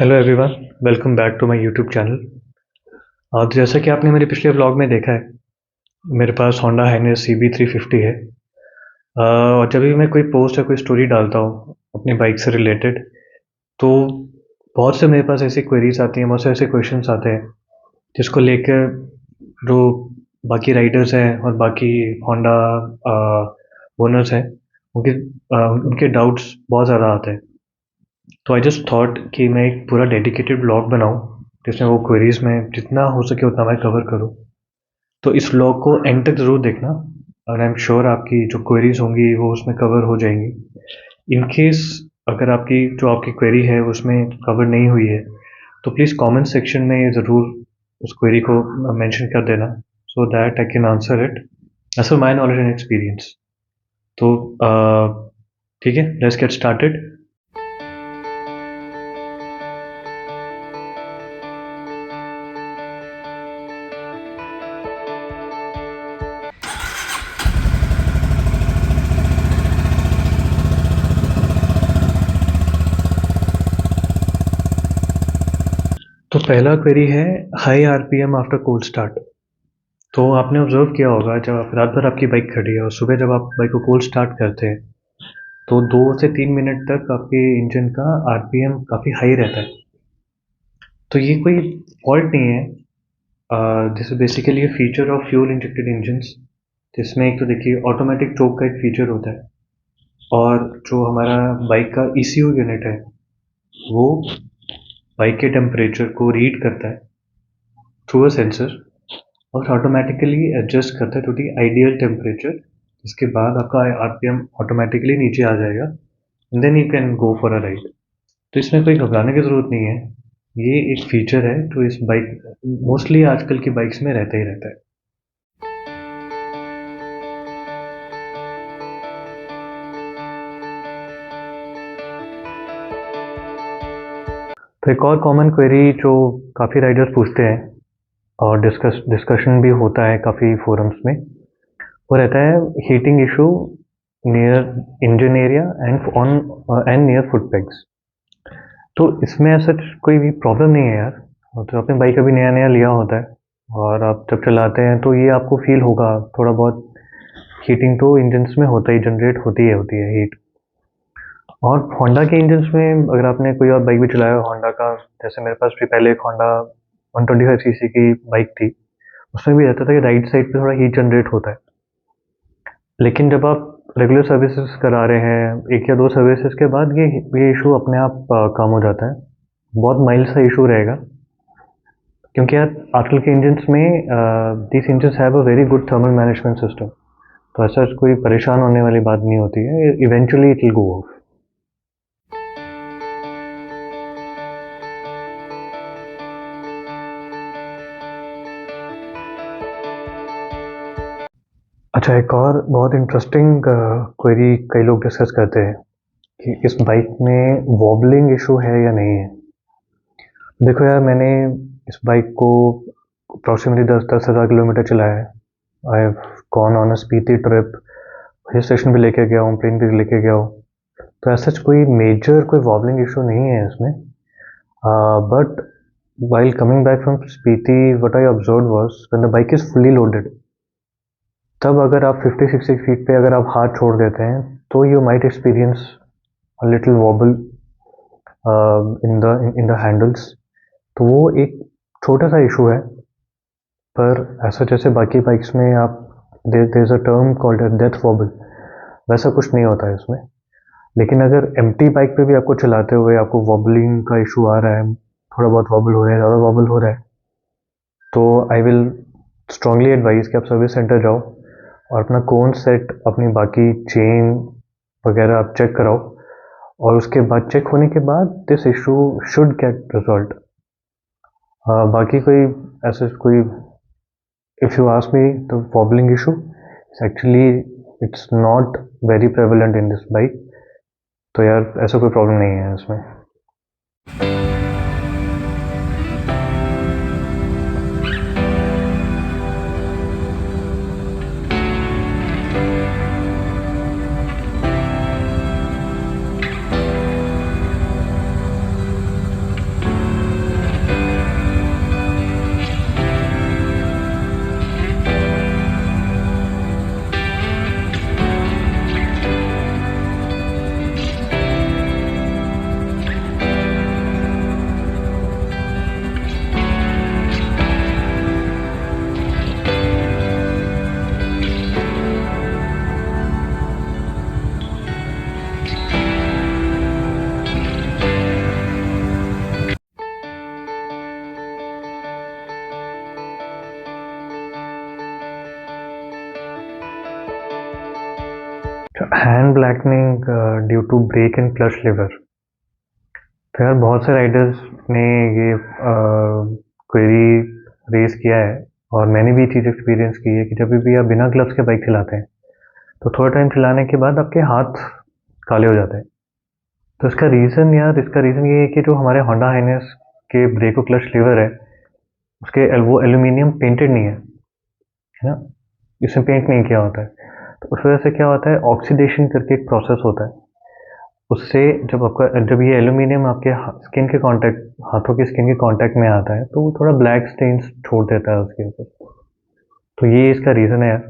Hello everyone, welcome back to my YouTube channel. और जैसा कि आपने मेरे पिछले व्लॉग में देखा है, मेरे पास होंडा हाइनेस CB350 है। और जब भी मैं कोई पोस्ट या कोई स्टोरी डालता हूँ अपनी बाइक से रिलेटेड, तो बहुत से मेरे पास ऐसी क्वेरीज आती हैं, बहुत से ऐसे क्वेश्चंस आते हैं जिसको लेकर जो बाकी राइडर्स हैं और बाकी होंडा ओनर्स हैं, उनके उनके डाउट्स बहुत ज़्यादा आते हैं। तो आई जस्ट थॉट कि मैं एक पूरा डेडिकेटेड ब्लॉग बनाऊं जिसमें वो क्वेरीज में जितना हो सके उतना मैं कवर करूं। तो इस ब्लॉग को एंड तक ज़रूर देखना और आई एम श्योर आपकी जो क्वेरीज होंगी वो उसमें कवर हो जाएंगी। इन केस अगर आपकी क्वेरी है उसमें कवर नहीं हुई है, तो प्लीज़ कमेंट सेक्शन में ज़रूर उस क्वेरी को मेंशन कर देना, so that I can answer it as per my knowledge and experience. तो ठीक है, लेट्स गेट स्टार्टेड। तो पहला क्वेरी है, high RPM after cold start. तो आपने ऑब्जर्व किया होगा, जब आप रात भर आपकी बाइक खड़ी है और सुबह जब आप बाइक को कोल्ड स्टार्ट करते हैं तो 2 से 3 मिनट तक आपके इंजन का आरपीएम काफ़ी हाई रहता है। तो ये कोई फॉल्ट नहीं है, this is basically feature of fuel injected engines, जिसमें एक तो देखिए ऑटोमेटिक चोक का एक फीचर होता है, और जो हमारा बाइक का ECU यूनिट है वो बाइक के टेम्परेचर को रीड करता है थ्रू अ सेंसर और ऑटोमेटिकली एडजस्ट करता है टू दी आइडियल टेम्परेचर। इसके बाद आपका आरपीएम ऑटोमेटिकली नीचे आ जाएगा and then you can go for a ride. तो इसमें कोई घबराने की ज़रूरत नहीं है, ये एक फीचर है जो इस बाइक मोस्टली आजकल की बाइक्स में रहता ही रहता है। तो एक और कॉमन क्वेरी जो काफ़ी राइडर्स पूछते हैं और डिस्कशन भी होता है काफ़ी फोरम्स में, वो रहता है heating issue near engine area and near foot pegs. तो इसमें ऐसा कोई भी प्रॉब्लम नहीं है यार। तो आपने बाइक अभी नया नया लिया होता है और आप जब चलाते हैं तो ये आपको फील होगा थोड़ा बहुत। हीटिंग तो इंजन्स में होता ही, जनरेट होती है हीट। और होंडा के इंजन्स में अगर आपने कोई और बाइक भी चलाया हो होंडा का, जैसे मेरे पास भी पहले एक होंडा 125cc की बाइक थी, उसमें भी रहता था कि राइट साइड पे थोड़ा हीट जनरेट होता है। लेकिन जब आप रेगुलर सर्विसेज करा रहे हैं, एक या दो सर्विसेज के बाद ये इशू अपने आप कम हो जाता है। बहुत माइल्ड सा इशू रहेगा, क्योंकि यार आजकल के इंजन्स में this engines have a very good thermal management system. तो ऐसा कोई परेशान होने वाली बात नहीं होती है, eventually it will go of. अच्छा, एक और बहुत इंटरेस्टिंग क्वेरी कई लोग डिस्कस करते हैं कि इस बाइक में वॉबलिंग इशू है या नहीं है। देखो यार, मैंने इस बाइक को अप्रॉक्सीमेटली 10,000 किलोमीटर चलाया है। I have gone on a Spiti trip, hill station भी लेके गया हूँ, प्लेन भी लेके गया हूँ। तो ऐसा कोई मेजर कोई वॉबलिंग इशू नहीं है इसमें। But while coming back from Spiti, what I observed was when the bike is fully loaded, तब अगर आप 50-60 फीट पे अगर आप हाथ छोड़ देते हैं तो you might experience a little vowel in the handles. तो वो एक छोटा सा इशू है, पर ऐसा जैसे बाकी बाइक्स में आप there is a term called death wobble, वैसा कुछ नहीं होता है इसमें। लेकिन अगर एम्प्टी बाइक पे भी आपको चलाते हुए आपको वॉबलिंग का इशू आ रहा है, थोड़ा बहुत वॉबल हो रहा है, ज़्यादा वॉबल हो रहा है, तो आई विल स्ट्रांगली एडवाइज कि आप सर्विस सेंटर जाओ और अपना कोन सेट, अपनी बाकी चेन वगैरह आप चेक कराओ, और उसके बाद चेक होने के बाद this issue should get resolve. बाकी कोई ऐसे कोई, if you ask me, the wobbling issue actually it's not very prevalent in this bike. तो यार ऐसा कोई प्रॉब्लम नहीं है इसमें। Hand blackening due to brake in clutch lever. तो यार बहुत से राइडर्स ने ये क्वेरी रेज किया है और मैंने भी ये चीज़ एक्सपीरियंस की है कि जब भी आप बिना ग्लव्स के बाइक चलाते हैं तो थोड़ा टाइम चलाने के बाद आपके हाथ काले हो जाते हैं। तो इसका रीज़न ये है कि जो हमारे होंडा हाइनेस के ब्रेक और क्लच लीवर है उसके वो एल्यूमिनियम पेंटेड नहीं है ना, इसमें पेंट नहीं किया होता है। तो उस वजह से क्या होता है, ऑक्सीडेशन करके एक प्रोसेस होता है। उससे जब ये एल्यूमिनियम आपके स्किन के कांटेक्ट हाथों की स्किन के कांटेक्ट में आता है तो वो थोड़ा ब्लैक स्टेन्स छोड़ देता है उसके ऊपर। तो ये इसका रीज़न है यार।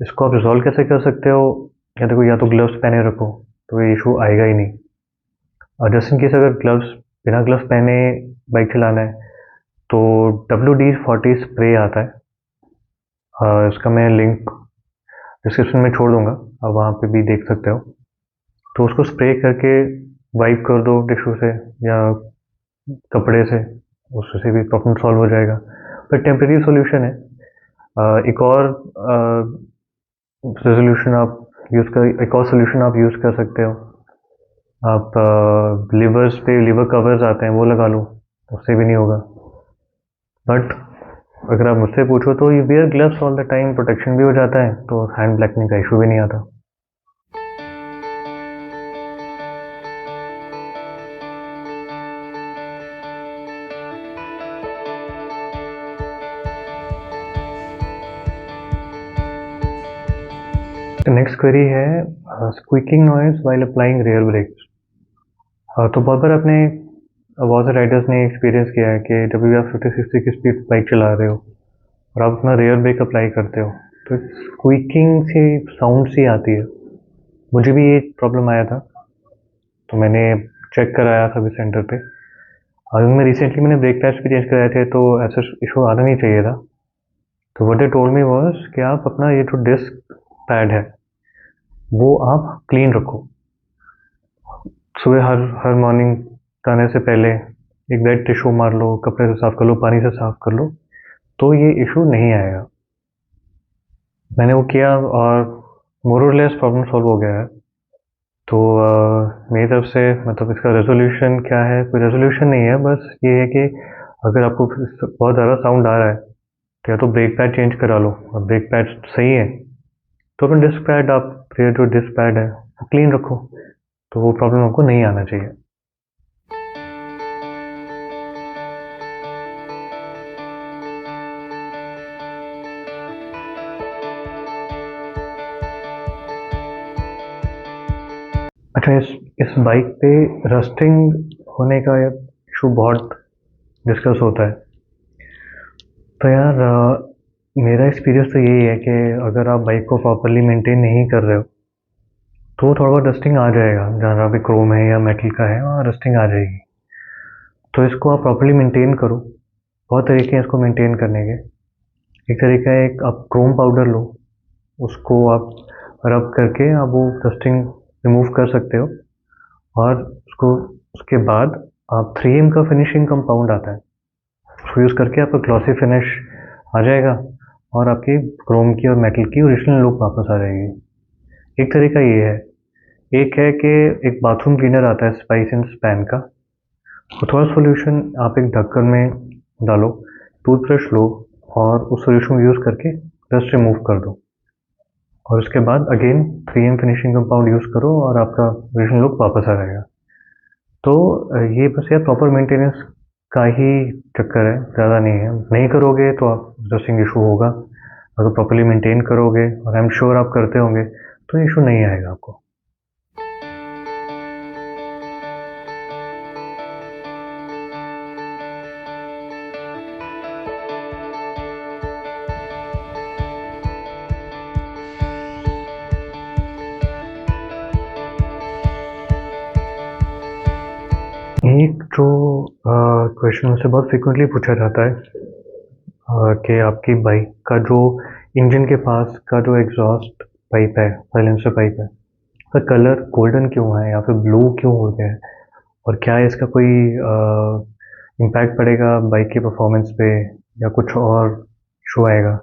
इसको आप रिजॉल्व कैसे कर सकते हो, या देखो या तो ग्लव्स पहने रखो तो ये इशू आएगा ही नहीं। और जस्ट इन केस अगर बिना ग्लव्स पहने बाइक चलाना है तो WD-40 स्प्रे आता है। इसका मैं लिंक डिस्क्रिप्शन में छोड़ दूंगा, आप वहाँ पे भी देख सकते हो। तो उसको स्प्रे करके वाइप कर दो टिश्यू से या कपड़े से, उससे भी प्रॉब्लम सॉल्व हो जाएगा। पर टेम्परेरी सॉल्यूशन है। एक और सोल्यूशन आप यूज़ कर सकते हो। आप लिवर्स पे लिवर कवर्स आते हैं वो लगा लो, उससे भी नहीं होगा। बट अगर आप मुझसे पूछो तो you wear gloves all the time, protection भी हो जाता है तो हैंड ब्लैकनिंग का इशू भी नहीं आता। नेक्स्ट क्वेरी है squeaking noise while applying rear brakes. तो बहुत बार बहुत से राइडर्स ने एक्सपीरियंस किया है कि जब भी आप 50-60 की स्पीड बाइक चला रहे हो और आप अपना रियर ब्रेक अप्लाई करते हो तो स्क्वीकिंग सी साउंड सी आती है। मुझे भी ये प्रॉब्लम आया था, तो मैंने चेक कराया सर्विस सेंटर पे। और मैं रिसेंटली मैंने ब्रेक पैड्स भी चेंज कराए थे तो ऐसा इशू आना नहीं चाहिए था। तो what they told me was कि आप अपना ये जो डिस्क पैड है वो आप क्लीन रखो। सुबह हर मॉर्निंग जाने से पहले एक वेट टिश्यू मार लो, कपड़े से साफ कर लो, पानी से साफ कर लो, तो ये इशू नहीं आएगा। मैंने वो किया और मोर और लेस प्रॉब्लम सॉल्व हो गया है। तो मेरी तरफ से मतलब इसका रेजोल्यूशन क्या है, कोई रेजोल्यूशन नहीं है, बस ये है कि अगर आपको बहुत ज़्यादा साउंड आ रहा है तो या तो ब्रेक पैड चेंज करा लो, और ब्रेक पैड सही है तो अपना डिस्क पैड आप ये जो डिस्क पैड है वो क्लीन रखो, तो वो प्रॉब्लम आपको नहीं आना चाहिए। अच्छा, इस बाइक पे रस्टिंग होने का इशू बहुत डिस्कस होता है। तो यार मेरा एक्सपीरियंस तो यही है कि अगर आप बाइक को प्रॉपरली मेंटेन नहीं कर रहे हो तो थोड़ा बहुत रस्टिंग आ जाएगा। जहाँ भी क्रोम है या मेटल का है वहाँ रस्टिंग आ जाएगी। तो इसको आप प्रॉपरली मेंटेन करो। बहुत तरीके हैं इसको मेंटेन करने के। एक तरीका है, एक आप क्रोम पाउडर लो, उसको आप रब करके आप वो रस्टिंग रिमूव कर सकते हो। और उसके बाद आप 3M का फिनिशिंग कंपाउंड आता है, उसको यूज़ करके आपका ग्लॉसी फिनिश आ जाएगा और आपकी क्रोम की और मेटल की ओरिजिनल लुक वापस आ जाएगी। एक तरीका ये है। एक है कि एक बाथरूम क्लीनर आता है स्पाइस एंड स्पैन का, तो थोड़ा सॉल्यूशन आप एक ढक्कन में डालो, टूथब्रश लो और उस सॉल्यूशन को यूज़ करके डस्ट रिमूव कर दो, और उसके बाद again 3M finishing compound use करो और आपका ओरिजिनल लुक वापस आ जाएगा। तो ये बस यार प्रॉपर मेंटेनेंस का ही चक्कर है, ज़्यादा नहीं है। नहीं करोगे तो आप डस्टिंग इशू होगा, अगर प्रॉपरली मेंटेन करोगे और आई एम श्योर आप करते होंगे तो इशू नहीं आएगा आपको। एक जो क्वेश्चन मुझसे बहुत फ्रिक्वेंटली पूछा जाता है कि आपकी बाइक का जो इंजन के पास का जो एग्जॉस्ट पाइप है, साइलेंसर पाइप है, उसका कलर गोल्डन क्यों है या फिर ब्लू क्यों हो गया है, और क्या इसका कोई इम्पैक्ट पड़ेगा बाइक की परफॉर्मेंस पे या कुछ और इशू आएगा।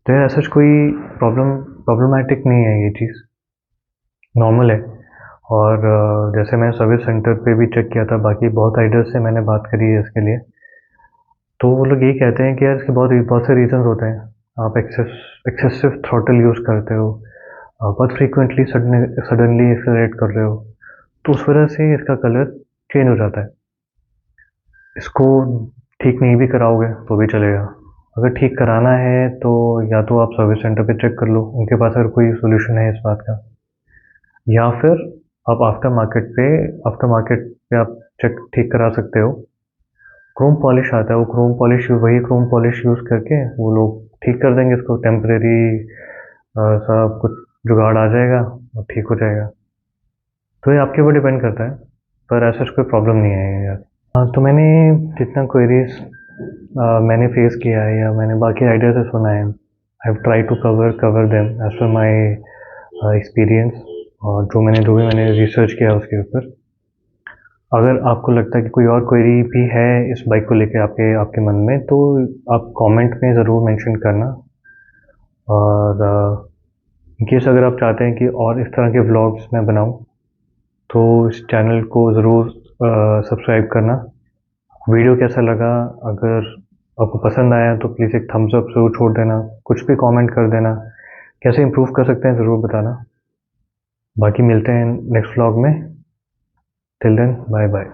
तो ऐसा कोई प्रॉब्लमेटिक नहीं है ये चीज़। नॉर्मल है। और जैसे मैंने सर्विस सेंटर पे भी चेक किया था, बाकी बहुत राइडर्स से मैंने बात करी है इसके लिए, तो वो लोग यही कहते हैं कि यार इसके बहुत बहुत से रीज़न्स होते हैं। आप एक्सेसिव थ्रॉटल यूज़ करते हो, बहुत फ्रीक्वेंटली सडनली एक्सेलरेट कर रहे हो, तो उस वजह से इसका कलर चेंज हो जाता है। इसको ठीक नहीं भी कराओगे तो भी चलेगा। अगर ठीक कराना है तो या तो आप सर्विस सेंटर पे चेक कर लो, उनके पास अगर कोई सॉल्यूशन है इस बात का, या फिर आप आफ्टर मार्केट पे आप चेक ठीक करा सकते हो। क्रोम पॉलिश आता है, वो क्रोम पॉलिश वही क्रोम पॉलिश यूज़ करके वो लोग ठीक कर देंगे इसको। टेम्परेरी सा कुछ जुगाड़ आ जाएगा और ठीक हो जाएगा। तो ये आपके ऊपर डिपेंड करता है, पर ऐसा कोई प्रॉब्लम नहीं है यार। हाँ, तो मैंने जितना क्वेरीज मैंने फेस किया है या मैंने बाकी राइडर से सुना है, I have try to cover them as per my experience, और जो भी मैंने रिसर्च किया उसके ऊपर। अगर आपको लगता है कि कोई और क्वेरी भी है इस बाइक को लेके आपके आपके मन में, तो आप कमेंट में ज़रूर मेंशन करना। और इन केस अगर आप चाहते हैं कि और इस तरह के व्लॉग्स मैं बनाऊं, तो इस चैनल को ज़रूर सब्सक्राइब करना। वीडियो कैसा लगा, अगर आपको पसंद आया तो प्लीज़ एक थम्स अप ज़रूर छोड़ देना, कुछ भी कमेंट कर देना, कैसे इम्प्रूव कर सकते हैं ज़रूर बताना। बाकी मिलते हैं नेक्स्ट व्लॉग में। Till then, bye bye.